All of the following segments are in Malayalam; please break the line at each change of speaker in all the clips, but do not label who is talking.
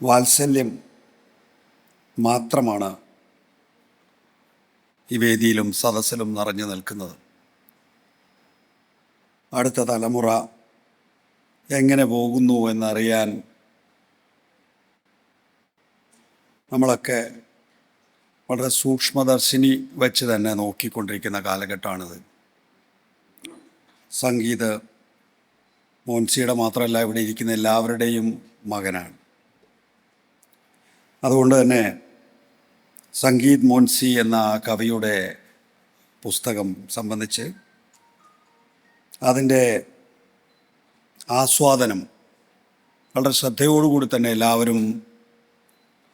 വാത്സല്യം മാത്രമാണ് ഈ വേദിയിലും സദസ്സിലും നിറഞ്ഞു നിൽക്കുന്നത്. അടുത്ത തലമുറ എങ്ങനെ പോകുന്നു എന്നറിയാൻ നമ്മളൊക്കെ വളരെ സൂക്ഷ്മദർശിനി വെച്ച് തന്നെ നോക്കിക്കൊണ്ടിരിക്കുന്ന കാലഘട്ടമാണിത്. സംഗീത് മോൻസിയുടെ മാത്രമല്ല, ഇവിടെ ഇരിക്കുന്ന എല്ലാവരുടെയും മകനാണ്. അതുകൊണ്ട് തന്നെ സംഗീത് മോൻസി എന്ന കവിയുടെ പുസ്തകം സംബന്ധിച്ച് അതിൻ്റെ ആസ്വാദനം വളരെ ശ്രദ്ധയോടുകൂടി തന്നെ എല്ലാവരും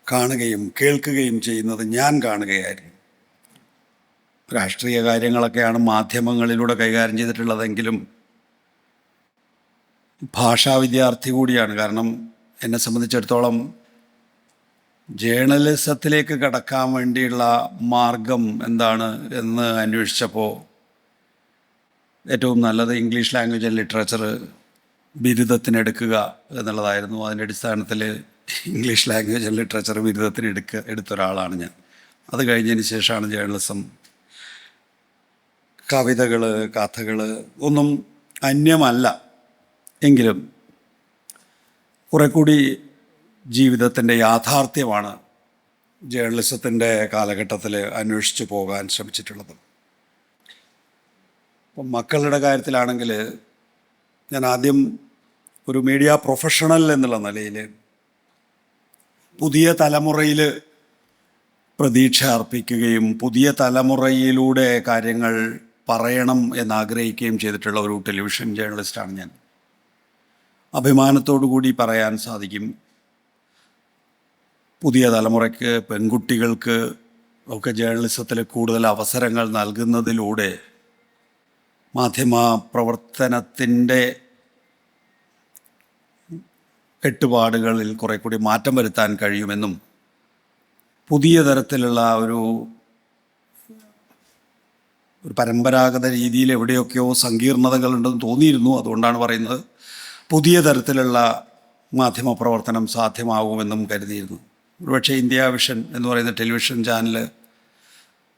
കാണുകയും കേൾക്കുകയും ചെയ്യുന്നത് ഞാൻ കാണുകയായിരുന്നു. രാഷ്ട്രീയ കാര്യങ്ങളൊക്കെയാണ് മാധ്യമങ്ങളിലൂടെ കൈകാര്യം ചെയ്തിട്ടുള്ളതെങ്കിലും ഭാഷാ വിദ്യാർത്ഥി കൂടിയാണ്. കാരണം എന്നെ സംബന്ധിച്ചിടത്തോളം ജേർണലിസത്തിലേക്ക് കടക്കാൻ വേണ്ടിയുള്ള മാർഗം എന്താണ് എന്ന് അന്വേഷിച്ചപ്പോൾ ഏറ്റവും നല്ലത് ഇംഗ്ലീഷ് ലാംഗ്വേജ് ആൻഡ് ലിറ്ററേച്ചർ ബിരുദത്തിനെടുക്കുക എന്നുള്ളതായിരുന്നു. അതിൻ്റെ അടിസ്ഥാനത്തിൽ ഇംഗ്ലീഷ് ലാംഗ്വേജ് ആൻഡ് ലിറ്ററേച്ചർ ബിരുദത്തിന് എടുത്ത ഒരാളാണ് ഞാൻ. അത് കഴിഞ്ഞതിന് ശേഷമാണ് ജേർണലിസം. കവിതകൾ, കഥകൾ ഒന്നും അന്യമല്ല, എങ്കിലും കുറെ കൂടി ജീവിതത്തിൻ്റെ യാഥാർത്ഥ്യമാണ് ജേർണലിസത്തിൻ്റെ കാലഘട്ടത്തിൽ അന്വേഷിച്ച് പോകാൻ ശ്രമിച്ചിട്ടുള്ളത്. ഇപ്പം മക്കളുടെ കാര്യത്തിലാണെങ്കിൽ ഞാൻ ആദ്യം ഒരു മീഡിയ പ്രൊഫഷണൽ എന്നുള്ള നിലയിൽ പുതിയ തലമുറയിൽ പ്രതീക്ഷ അർപ്പിക്കുകയും പുതിയ തലമുറയിലൂടെ കാര്യങ്ങൾ പറയണം എന്നാഗ്രഹിക്കുകയും ചെയ്തിട്ടുള്ള ഒരു ടെലിവിഷൻ ജേർണലിസ്റ്റാണ് ഞാൻ. അഭിമാനത്തോടു കൂടി പറയാൻ സാധിക്കും, പുതിയ തലമുറയ്ക്ക്, പെൺകുട്ടികൾക്ക് ഒക്കെ ജേർണലിസത്തിൽ കൂടുതൽ അവസരങ്ങൾ നൽകുന്നതിലൂടെ മാധ്യമ പ്രവർത്തനത്തിൻ്റെ കെട്ടുപാടുകളിൽ കുറെ കൂടി മാറ്റം വരുത്താൻ കഴിയുമെന്നും പുതിയ തരത്തിലുള്ള ഒരു പരമ്പരാഗത രീതിയിൽ എവിടെയൊക്കെയോ സങ്കീർണതകളുണ്ടെന്ന് തോന്നിയിരുന്നു. അതുകൊണ്ടാണ് പറയുന്നത് പുതിയ തരത്തിലുള്ള മാധ്യമ പ്രവർത്തനം സാധ്യമാകുമെന്നും കരുതിയിരുന്നു. ഒരുപക്ഷെ ഇന്ത്യ വിഷൻ എന്ന് പറയുന്ന ടെലിവിഷൻ ചാനൽ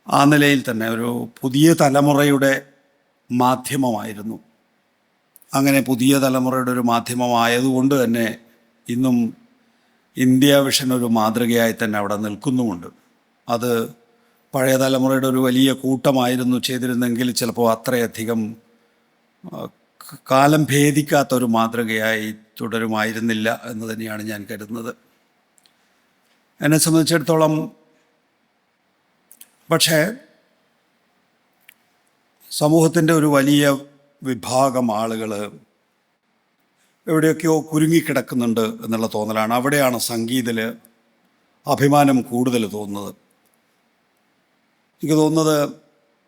ആ നിലയിൽ തന്നെ ഒരു പുതിയ തലമുറയുടെ മാധ്യമമായിരുന്നു. അങ്ങനെ പുതിയ തലമുറയുടെ ഒരു മാധ്യമമായതുകൊണ്ട് തന്നെ ഇന്നും ഇന്ത്യ വിഷൻ ഒരു മാതൃകയായി തന്നെ അവിടെ നിൽക്കുന്നുമുണ്ട്. അത് പഴയ തലമുറയുടെ ഒരു വലിയ കൂട്ടമായിരുന്നു ചെയ്തിരുന്നെങ്കിൽ ചിലപ്പോൾ അത്രയധികം കാലം ഭേദിക്കാത്ത ഒരു മാതൃകയായി തുടരുമായിരുന്നില്ല എന്ന് തന്നെയാണ് ഞാൻ കരുതുന്നത്. എന്നെ സംബന്ധിച്ചിടത്തോളം പക്ഷേ സമൂഹത്തിൻ്റെ ഒരു വലിയ വിഭാഗം ആളുകൾ എവിടെയൊക്കെയോ കുരുങ്ങിക്കിടക്കുന്നുണ്ട് എന്നുള്ള തോന്നലാണ്. അവിടെയാണ് സംഗീതത്തിൽ അഭിമാനം കൂടുതൽ തോന്നുന്നത്. എനിക്ക് തോന്നുന്നത്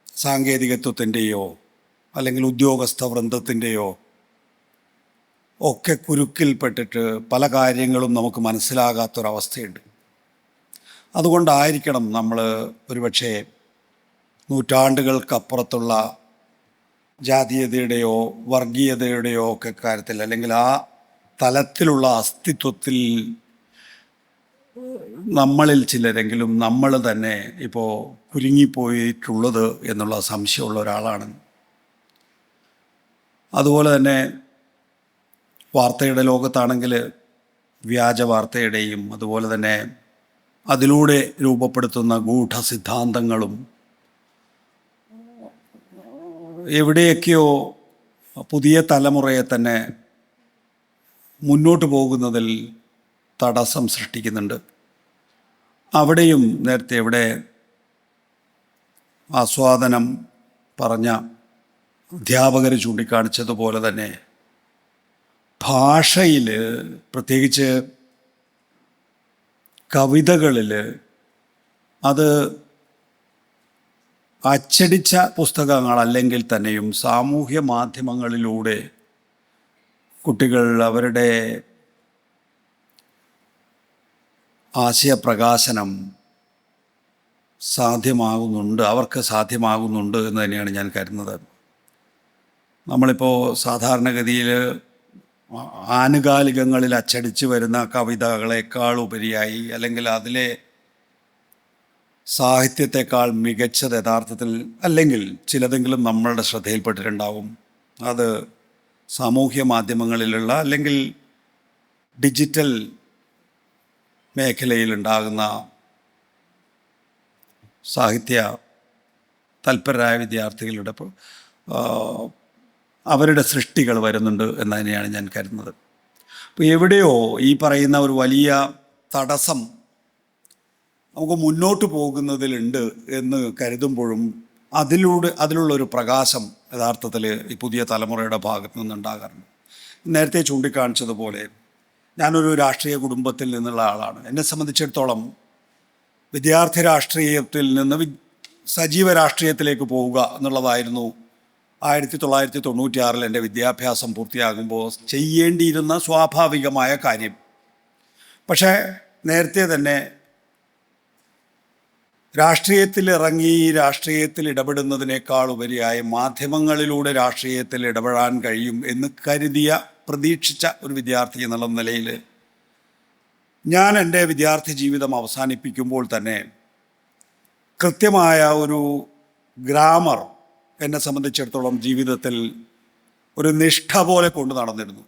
സാങ്കേതികത്വത്തിൻ്റെയോ അല്ലെങ്കിൽ ഉദ്യോഗസ്ഥ വൃന്ദത്തിൻ്റെയോ ഒക്കെ കുരുക്കിൽപ്പെട്ടിട്ട് പല കാര്യങ്ങളും നമുക്ക് മനസ്സിലാകാത്തൊരവസ്ഥയുണ്ട്. അതുകൊണ്ടായിരിക്കണം നമ്മൾ ഒരുപക്ഷെ നൂറ്റാണ്ടുകൾക്കപ്പുറത്തുള്ള ജാതീയതയുടെയോ വർഗീയതയുടെയോ ഒക്കെ കാര്യത്തിൽ അല്ലെങ്കിൽ ആ തലത്തിലുള്ള അസ്തിത്വത്തിൽ നമ്മളിൽ ചിലരെങ്കിലും നമ്മൾ തന്നെ ഇപ്പോൾ കുരുങ്ങിപ്പോയിട്ടുള്ളത് എന്നുള്ള സംശയമുള്ള ഒരാളാണ്. അതുപോലെ തന്നെ വാർത്തയുടെ ലോകത്താണെങ്കിൽ വ്യാജ വാർത്തയുടെയും അതുപോലെ തന്നെ അതിലൂടെ രൂപപ്പെടുത്തുന്ന ഗൂഢസിദ്ധാന്തങ്ങളും എവിടെയൊക്കെയോ പുതിയ തലമുറയെ തന്നെ മുന്നോട്ട് പോകുന്നതിൽ തടസ്സം സൃഷ്ടിക്കുന്നുണ്ട്. അവിടെയും നേരത്തെ ഇവിടെ ആസ്വാദനം പറഞ്ഞ അധ്യാപകർ ചൂണ്ടിക്കാണിച്ചതുപോലെ തന്നെ ഭാഷയിൽ, പ്രത്യേകിച്ച് കവിതകളിൽ, അത് അച്ചടിച്ച പുസ്തകങ്ങളല്ലെങ്കിൽ തന്നെയും സാമൂഹ്യ മാധ്യമങ്ങളിലൂടെ കുട്ടികൾ അവരുടെ ആശയപ്രകാശനം അവർക്ക് സാധ്യമാകുന്നുണ്ട് എന്ന് തന്നെയാണ് ഞാൻ കരുതുന്നത്. നമ്മളിപ്പോൾ സാധാരണഗതിയിൽ ആനുകാലികങ്ങളിൽ അച്ചടിച്ച് വരുന്ന കവിതകളെക്കാൾ ഉപരിയായി, അല്ലെങ്കിൽ അതിലെ സാഹിത്യത്തെക്കാൾ മികച്ചത് യഥാർത്ഥത്തിൽ, അല്ലെങ്കിൽ ചിലതെങ്കിലും നമ്മളുടെ ശ്രദ്ധയിൽപ്പെട്ടിട്ടുണ്ടാവും. അത് സാമൂഹ്യ മാധ്യമങ്ങളിലുള്ള അല്ലെങ്കിൽ ഡിജിറ്റൽ മേഖലയിലുണ്ടാകുന്ന സാഹിത്യ തൽപരരായ വിദ്യാർത്ഥികളുടെ അവരുടെ സൃഷ്ടികൾ വരുന്നുണ്ട് എന്ന് തന്നെയാണ് ഞാൻ കരുതുന്നത്. അപ്പോൾ എവിടെയോ ഈ പറയുന്ന ഒരു വലിയ തടസ്സം നമുക്ക് മുന്നോട്ട് പോകുന്നതിലുണ്ട് എന്ന് കരുതുമ്പോഴും അതിലുള്ളൊരു പ്രകാശം യഥാർത്ഥത്തിൽ ഈ പുതിയ തലമുറയുടെ ഭാഗത്തു നിന്നുണ്ടാകാറുണ്ട്. നേരത്തെ ചൂണ്ടിക്കാണിച്ചതുപോലെ ഞാനൊരു രാഷ്ട്രീയ കുടുംബത്തിൽ നിന്നുള്ള ആളാണ്. എന്നെ സംബന്ധിച്ചിടത്തോളം വിദ്യാർത്ഥി രാഷ്ട്രീയത്തിൽ നിന്ന് സജീവ രാഷ്ട്രീയത്തിലേക്ക് പോവുക എന്നുള്ളതായിരുന്നു 1996 എൻ്റെ വിദ്യാഭ്യാസം പൂർത്തിയാകുമ്പോൾ ചെയ്യേണ്ടിയിരുന്ന സ്വാഭാവികമായ കാര്യം. പക്ഷേ നേരത്തെ തന്നെ രാഷ്ട്രീയത്തിൽ ഇടപെടുന്നതിനേക്കാൾ ഉപരിയായി മാധ്യമങ്ങളിലൂടെ രാഷ്ട്രീയത്തിൽ ഇടപെടാൻ കഴിയും എന്ന് പ്രതീക്ഷിച്ച ഒരു വിദ്യാർത്ഥി എന്നുള്ള നിലയിൽ ഞാൻ എൻ്റെ വിദ്യാർത്ഥി ജീവിതം അവസാനിപ്പിക്കുമ്പോൾ തന്നെ കൃത്യമായ ഒരു ഗ്രാമർ എന്നെ സംബന്ധിച്ചിടത്തോളം ജീവിതത്തിൽ ഒരു നിഷ്ഠ പോലെ കൊണ്ടു നടന്നിരുന്നു.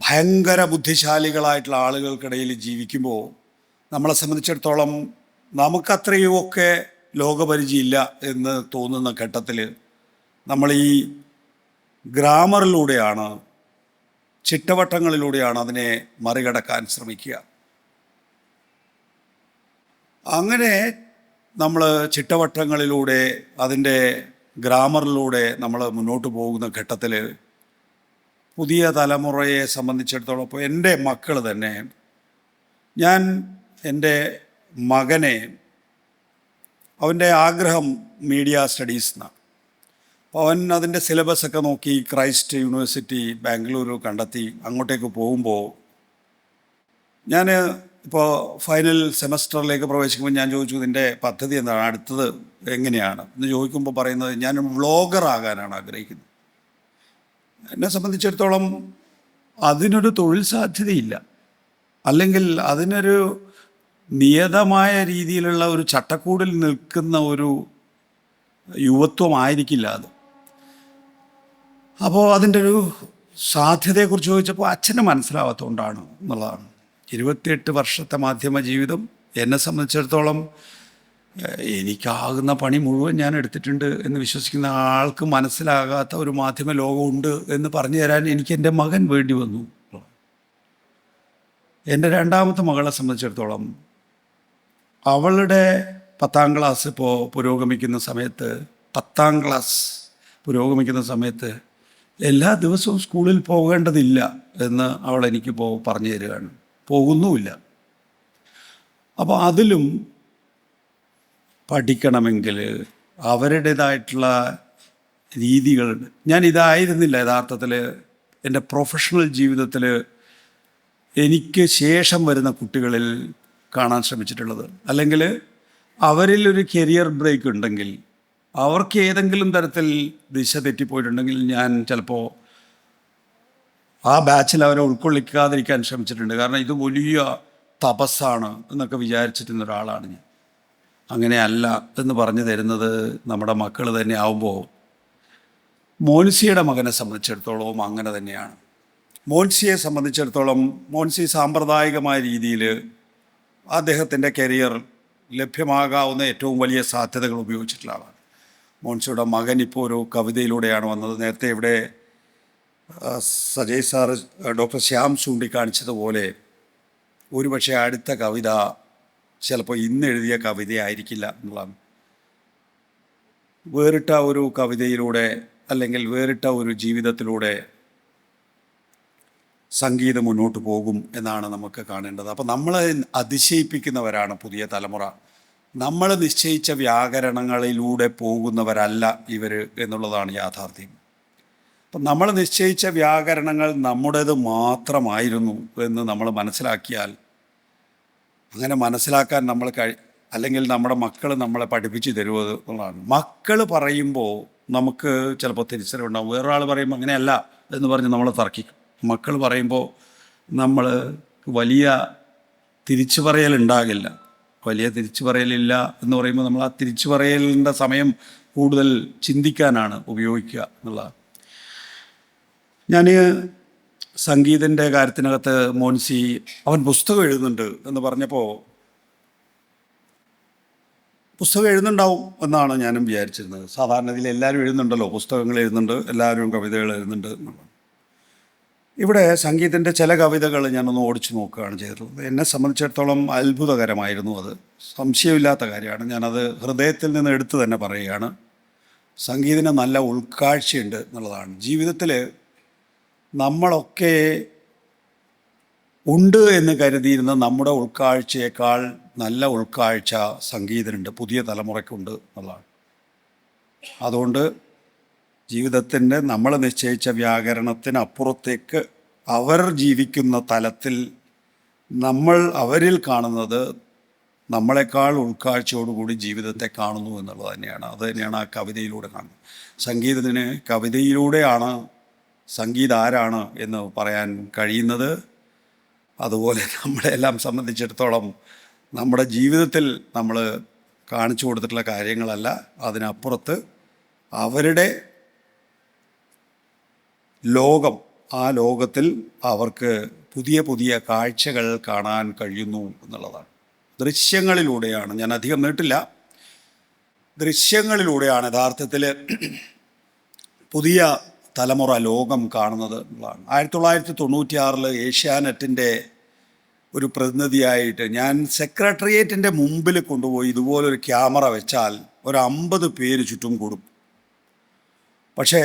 ഭയങ്കര ബുദ്ധിശാലികളായിട്ടുള്ള ആളുകൾക്കിടയിൽ ജീവിക്കുമ്പോൾ നമ്മളെ സംബന്ധിച്ചിടത്തോളം നമുക്കത്രയുമൊക്കെ ലോകപരിചയമില്ല എന്ന് തോന്നുന്ന ഘട്ടത്തിൽ നമ്മൾ ഈ ഗ്രാമറിലൂടെയാണ്, ചിട്ടവട്ടങ്ങളിലൂടെയാണ് അതിനെ മറികടക്കാൻ ശ്രമിക്കുക. അങ്ങനെ നമ്മൾ ചിട്ടവട്ടങ്ങളിലൂടെ, അതിൻ്റെ ഗ്രാമറിലൂടെ നമ്മൾ മുന്നോട്ട് പോകുന്ന ഘട്ടത്തിൽ പുതിയ തലമുറയെ സംബന്ധിച്ചിടത്തോളം ഇപ്പോൾ എൻ്റെ മക്കൾ തന്നെ, ഞാൻ എൻ്റെ മകനെ, അവൻ്റെ ആഗ്രഹം മീഡിയ സ്റ്റഡീസ് എന്നാണ്. അപ്പോൾ അവൻ അതിൻ്റെ സിലബസൊക്കെ നോക്കി ക്രൈസ്റ്റ് യൂണിവേഴ്സിറ്റി ബാംഗ്ലൂർ കണ്ടെത്തി. അങ്ങോട്ടേക്ക് പോകുമ്പോൾ ഞാൻ ഇപ്പോൾ ഫൈനൽ സെമസ്റ്ററിലേക്ക് പ്രവേശിക്കുമ്പോൾ ഞാൻ ചോദിച്ചു, ഇതിൻ്റെ പദ്ധതി എന്താണ്, അടുത്തത് എങ്ങനെയാണ് എന്ന് ചോദിക്കുമ്പോൾ പറയുന്നത്, ഞാൻ വ്ളോഗറാകാനാണ് ആഗ്രഹിക്കുന്നത്. എന്നെ സംബന്ധിച്ചിടത്തോളം അതിനൊരു തൊഴിൽ സാധ്യതയില്ല, അല്ലെങ്കിൽ അതിനൊരു നിയതമായ രീതിയിലുള്ള ഒരു ചട്ടക്കൂടിൽ നിൽക്കുന്ന ഒരു യുവത്വമായിരിക്കില്ല അത്. അപ്പോൾ അതിൻ്റെ ഒരു സാധ്യതയെക്കുറിച്ച് ചോദിച്ചപ്പോൾ അച്ഛന് മനസ്സിലാവാത്തതുകൊണ്ടാണ് എന്നുള്ളതാണ്. 28 വർഷത്തെ മാധ്യമ ജീവിതം എന്നെ സംബന്ധിച്ചിടത്തോളം എനിക്കാകുന്ന പണി മുഴുവൻ ഞാൻ എടുത്തിട്ടുണ്ട് എന്ന് വിശ്വസിക്കുന്ന ആൾക്ക് മനസ്സിലാകാത്ത ഒരു മാധ്യമ ലോകമുണ്ട് എന്ന് പറഞ്ഞു തരാൻ എനിക്ക് എൻ്റെ മകൻ വേണ്ടി വന്നു. എൻ്റെ രണ്ടാമത്തെ മകളെ സംബന്ധിച്ചിടത്തോളം അവളുടെ 10ാം ക്ലാസ് ഇപ്പോൾ പുരോഗമിക്കുന്ന സമയത്ത് എല്ലാ ദിവസവും സ്കൂളിൽ പോകേണ്ടതില്ല എന്ന് അവൾ എനിക്കിപ്പോൾ പറഞ്ഞു തരികയാണ്. പോകുന്നുമില്ല. അപ്പോൾ അതിലും പഠിക്കണമെങ്കിൽ അവരുടേതായിട്ടുള്ള രീതികളുണ്ട്. ഇതായിരുന്നില്ല യഥാർത്ഥത്തിൽ എൻ്റെ പ്രൊഫഷണൽ ജീവിതത്തിൽ എനിക്ക് ശേഷം വരുന്ന കുട്ടികളിൽ കാണാൻ ശ്രമിച്ചിട്ടുള്ളത്. അല്ലെങ്കിൽ അവരിൽ ഒരു കരിയർ ബ്രേക്ക് ഉണ്ടെങ്കിൽ, അവർക്ക് ഏതെങ്കിലും തരത്തിൽ ദിശ തെറ്റിപ്പോയിട്ടുണ്ടെങ്കിൽ ഞാൻ ചിലപ്പോൾ ആ ബാച്ചിൽ അവരെ ഉൾക്കൊള്ളിക്കാതിരിക്കാൻ ശ്രമിച്ചിട്ടുണ്ട്. കാരണം ഇത് വലിയ തപസ്സാണ് എന്നൊക്കെ വിചാരിച്ചിരുന്ന ഒരാളാണ് ഞാൻ. അങ്ങനെയല്ല എന്ന് പറഞ്ഞു തരുന്നത് നമ്മുടെ മക്കൾ തന്നെ ആവുമ്പോൾ, മോൻസിയുടെ മകനെ സംബന്ധിച്ചിടത്തോളവും അങ്ങനെ തന്നെയാണ്. മോൻസിയെ സംബന്ധിച്ചിടത്തോളം മോൻസി സാമ്പ്രദായികമായ രീതിയിൽ അദ്ദേഹത്തിൻ്റെ കരിയർ ലഭ്യമാകാവുന്ന ഏറ്റവും വലിയ സാധ്യതകൾ ഉപയോഗിച്ചിട്ടുള്ള ആളാണ്. മോൻസിയുടെ മകൻ ഇപ്പോൾ ഒരു കവിതയിലൂടെയാണ് വന്നത്. നേരത്തെ ഇവിടെ സജയ് സാറ് ഡോക്ടർ ശ്യാം ചൂണ്ടിക്കാണിച്ചതുപോലെ ഒരുപക്ഷെ അടുത്ത കവിത ചിലപ്പോൾ ഇന്ന് എഴുതിയ കവിതയായിരിക്കില്ല എന്നുള്ളതാണ്. വേറിട്ട ഒരു കവിതയിലൂടെ, അല്ലെങ്കിൽ വേറിട്ട ഒരു ജീവിതത്തിലൂടെ സംഗീതം മുന്നോട്ട് പോകും എന്നാണ് നമുക്ക് കാണേണ്ടത്. അപ്പോൾ നമ്മളെ അതിശയിപ്പിക്കുന്നവരാണ് പുതിയ തലമുറ. നമ്മൾ നിശ്ചയിച്ച വ്യാകരണങ്ങളിലൂടെ പോകുന്നവരല്ല ഇവർ എന്നുള്ളതാണ് യാഥാർത്ഥ്യം. അപ്പം നമ്മൾ നിശ്ചയിച്ച വ്യാകരണങ്ങൾ നമ്മുടേത് മാത്രമായിരുന്നു എന്ന് നമ്മൾ മനസ്സിലാക്കിയാൽ, അങ്ങനെ മനസ്സിലാക്കാൻ നമ്മൾ അല്ലെങ്കിൽ നമ്മുടെ മക്കൾ നമ്മളെ പഠിപ്പിച്ച് തരുന്നത് എന്നുള്ളതാണ്. മക്കൾ പറയുമ്പോൾ നമുക്ക് ചിലപ്പോൾ തിരിച്ചറിവുണ്ടാകും. വേറൊരാൾ പറയുമ്പോൾ അങ്ങനെയല്ല എന്ന് പറഞ്ഞ് നമ്മൾ തർക്കിക്കും. മക്കൾ പറയുമ്പോൾ നമ്മൾ വലിയ തിരിച്ചു പറയലുണ്ടാകില്ല. വലിയ തിരിച്ചു പറയലില്ല എന്ന് പറയുമ്പോൾ നമ്മൾ ആ തിരിച്ചു പറയലിൻ്റെ സമയം കൂടുതൽ ചിന്തിക്കാനാണ് ഉപയോഗിക്കുക എന്നുള്ളതാണ്. ഞാൻ സംഗീതിൻ്റെ കാര്യത്തിനകത്ത് മോൻസി അവൻ പുസ്തകം എഴുതുന്നുണ്ട് എന്ന് പറഞ്ഞപ്പോൾ പുസ്തകം എഴുതുന്നുണ്ടാവും എന്നാണ് ഞാനും വിചാരിച്ചിരുന്നത്. സാധാരണ ഇതിൽ എല്ലാവരും എഴുതുന്നുണ്ടല്ലോ, പുസ്തകങ്ങൾ എഴുതുന്നുണ്ട്, എല്ലാവരും കവിതകൾ എഴുതുന്നുണ്ട് എന്നുള്ളത്. ഇവിടെ സംഗീതത്തിൻ്റെ ചില കവിതകൾ ഞാനൊന്ന് ഓടിച്ചു നോക്കുകയാണ് ചെയ്തിട്ടുള്ളത്. എന്നെ സംബന്ധിച്ചിടത്തോളം അത്ഭുതകരമായിരുന്നു. അത് സംശയമില്ലാത്ത കാര്യമാണ്. ഞാനത് ഹൃദയത്തിൽ നിന്ന് എടുത്തു തന്നെ പറയുകയാണ്. സംഗീതത്തിന് നല്ല ഉൾക്കാഴ്ചയുണ്ട് എന്നുള്ളതാണ്. ജീവിതത്തിൽ നമ്മളൊക്കെ ഉണ്ട് എന്ന് കരുതിയിരുന്ന നമ്മുടെ ഉൾക്കാഴ്ചയേക്കാൾ നല്ല ഉൾക്കാഴ്ച സംഗീതനുണ്ട്, പുതിയ തലമുറയ്ക്കുണ്ട് എന്നുള്ളതാണ്. അതുകൊണ്ട് ജീവിതത്തിൻ്റെ നമ്മൾ നിശ്ചയിച്ച വ്യാകരണത്തിനപ്പുറത്തേക്ക് അവർ ജീവിക്കുന്ന തലത്തിൽ നമ്മൾ അവരിൽ കാണുന്നത് നമ്മളെക്കാൾ ഉൾക്കാഴ്ചയോടുകൂടി ജീവിതത്തെ കാണുന്നു എന്നുള്ളത് തന്നെയാണ്. അത് തന്നെയാണ് ആ കവിതയിലൂടെ കാണുന്നത്. സംഗീതത്തിന് കവിതയിലൂടെയാണ് സംഗീതം ആരാണ് എന്ന് പറയാൻ കഴിയുന്നത്. അതുപോലെ നമ്മളെല്ലാം സംബന്ധിച്ചിടത്തോളം നമ്മുടെ ജീവിതത്തിൽ നമ്മൾ കാണിച്ചു കൊടുത്തിട്ടുള്ള കാര്യങ്ങളല്ല, അതിനപ്പുറത്ത് അവരുടെ ലോകം, ആ ലോകത്തിൽ അവർക്ക് പുതിയ പുതിയ കാഴ്ചകൾ കാണാൻ കഴിയുന്നു എന്നുള്ളതാണ്. ദൃശ്യങ്ങളിലൂടെയാണ്, ഞാൻ അധികം നീട്ടില്ല, ദൃശ്യങ്ങളിലൂടെയാണ് യഥാർത്ഥത്തിൽ പുതിയ തലമുറ ലോകം കാണുന്നത് എന്നുള്ളതാണ്. 1996 ഏഷ്യാനെറ്റിൻ്റെ ഒരു പ്രതിനിധിയായിട്ട് ഞാൻ സെക്രട്ടേറിയറ്റിൻ്റെ മുമ്പിൽ കൊണ്ടുപോയി ഇതുപോലൊരു ക്യാമറ വെച്ചാൽ ഒരു 50 പേര് ചുറ്റും കൂടും. പക്ഷേ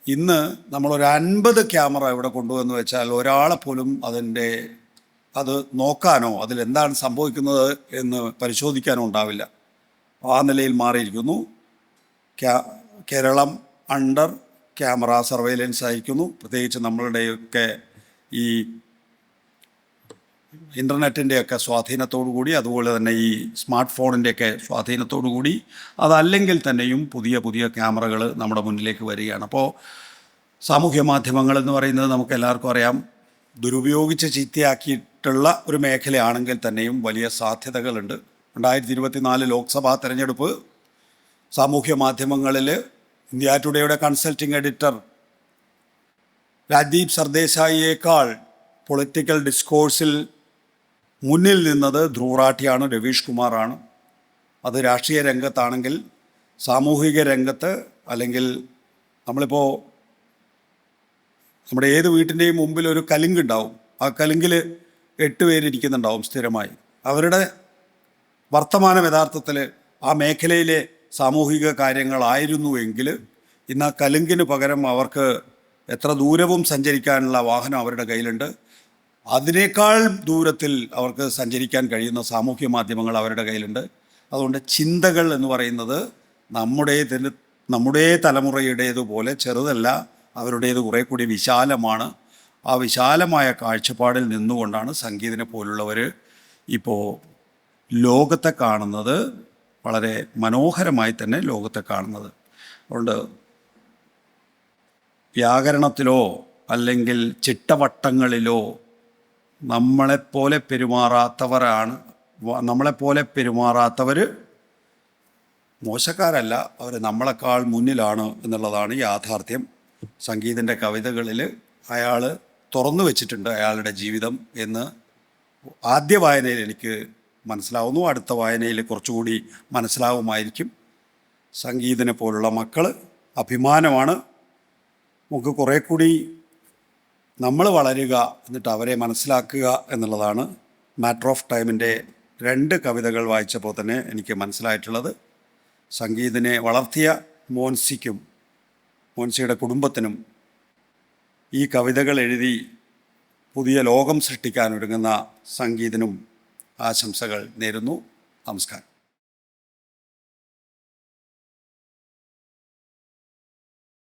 ഇന്ന് നമ്മളൊരു 50 ക്യാമറ ഇവിടെ കൊണ്ടുവന്ന് വെച്ചാൽ ഒരാളെ പോലും അത് നോക്കാനോ അതിലെന്താണ് സംഭവിക്കുന്നത് എന്ന് പരിശോധിക്കാനോ ഉണ്ടാവില്ല. ആ നിലയിൽ മാറിയിരിക്കുന്നു. കേരളം അണ്ടർ ക്യാമറ സർവൈലൻസ് ആയിരിക്കുന്നു. പ്രത്യേകിച്ച് നമ്മളുടെയൊക്കെ ഈ ഇൻ്റർനെറ്റിൻ്റെയൊക്കെ സ്വാധീനത്തോടു കൂടി, അതുപോലെ തന്നെ ഈ സ്മാർട്ട് ഫോണിൻ്റെയൊക്കെ സ്വാധീനത്തോടു കൂടി, അതല്ലെങ്കിൽ തന്നെയും പുതിയ പുതിയ ക്യാമറകൾ നമ്മുടെ മുന്നിലേക്ക് വരികയാണ്. അപ്പോൾ സാമൂഹ്യ മാധ്യമങ്ങൾ എന്ന് പറയുന്നത് നമുക്ക് എല്ലാവർക്കും അറിയാം, ദുരുപയോഗിച്ച് ചീത്തയാക്കിയിട്ടുള്ള ഒരു മേഖലയാണെങ്കിൽ തന്നെയും വലിയ സാധ്യതകളുണ്ട്. 2024 ലോക്സഭാ തെരഞ്ഞെടുപ്പ് സാമൂഹ്യ മാധ്യമങ്ങളിൽ India ടുഡേയുടെ consulting editor Rajdeep സർദേശായിയേക്കാൾ political ഡിസ്കോഴ്സിൽ മുന്നിൽ നിന്നത് ധ്രുവ് റാഠിയാണ്, രവീഷ് കുമാറാണ്. അത് രാഷ്ട്രീയ രംഗത്താണെങ്കിൽ സാമൂഹിക രംഗത്ത്, അല്ലെങ്കിൽ നമ്മളിപ്പോൾ നമ്മുടെ ഏത് വീട്ടിൻ്റെയും മുമ്പിൽ ഒരു കലുങ്കുണ്ടാവും. ആ കലുങ്കിൽ 8 പേരിരിക്കുന്നുണ്ടാവും സ്ഥിരമായി. അവരുടെ വർത്തമാനം യഥാർത്ഥത്തിൽ ആ മേഖലയിലെ സാമൂഹിക കാര്യങ്ങളായിരുന്നുവെങ്കിൽ ഇന്ന് ആ കലുങ്കിന് പകരം അവർക്ക് എത്ര ദൂരവും സഞ്ചരിക്കാനുള്ള വാഹനം അവരുടെ കയ്യിലുണ്ട്. അതിനേക്കാൾ ദൂരത്തിൽ അവർക്ക് സഞ്ചരിക്കാൻ കഴിയുന്ന സാമൂഹ്യ മാധ്യമങ്ങൾ അവരുടെ കയ്യിലുണ്ട്. അതുകൊണ്ട് ചിന്തകൾ എന്ന് പറയുന്നത് നമ്മുടെ തലമുറയുടേതുപോലെ ചെറുതല്ല, അവരുടേത് കുറേ കൂടി വിശാലമാണ്. ആ വിശാലമായ കാഴ്ചപ്പാടിൽ നിന്നുകൊണ്ടാണ് സംഗീതനെ പോലുള്ളവർ ഇപ്പോൾ ലോകത്തെ കാണുന്നത്, വളരെ മനോഹരമായി തന്നെ ലോകത്തെ കാണുന്നത്. അതുകൊണ്ട് വ്യാകരണത്തിലോ അല്ലെങ്കിൽ ചിട്ടവട്ടങ്ങളിലോ നമ്മളെപ്പോലെ പെരുമാറാത്തവർ മോശക്കാരല്ല, അവർ നമ്മളെക്കാൾ മുന്നിലാണ് എന്നുള്ളതാണ് യാഥാർത്ഥ്യം. സംഗീതൻ്റെ കവിതകളിൽ അയാൾ തുറന്നു വച്ചിട്ടുണ്ട് അയാളുടെ ജീവിതം എന്ന് ആദ്യ വായനയിൽ എനിക്ക് മനസ്സിലാവുന്നു. അടുത്ത വായനയിൽ കുറച്ചുകൂടി മനസ്സിലാവുമായിരിക്കും. സംഗീതനെ പോലുള്ള മക്കൾ അഭിമാനമാണ്. നമുക്ക് കുറേ കൂടി നമ്മൾ വളരുക, എന്നിട്ട് അവരെ മനസ്സിലാക്കുക എന്നുള്ളതാണ് മാറ്റർ ഓഫ് ടൈമിൻ്റെ 2 കവിതകൾ വായിച്ചപ്പോൾ തന്നെ എനിക്ക് മനസ്സിലായിട്ടുള്ളത്. സംഗീതനെ വളർത്തിയ മോൻസിക്കും മോൻസിയുടെ കുടുംബത്തിനും ഈ കവിതകൾ എഴുതി പുതിയ ലോകം സൃഷ്ടിക്കാനൊരുങ്ങുന്ന സംഗീതനും ആശംസകൾ നേരുന്നു. നമസ്കാരം.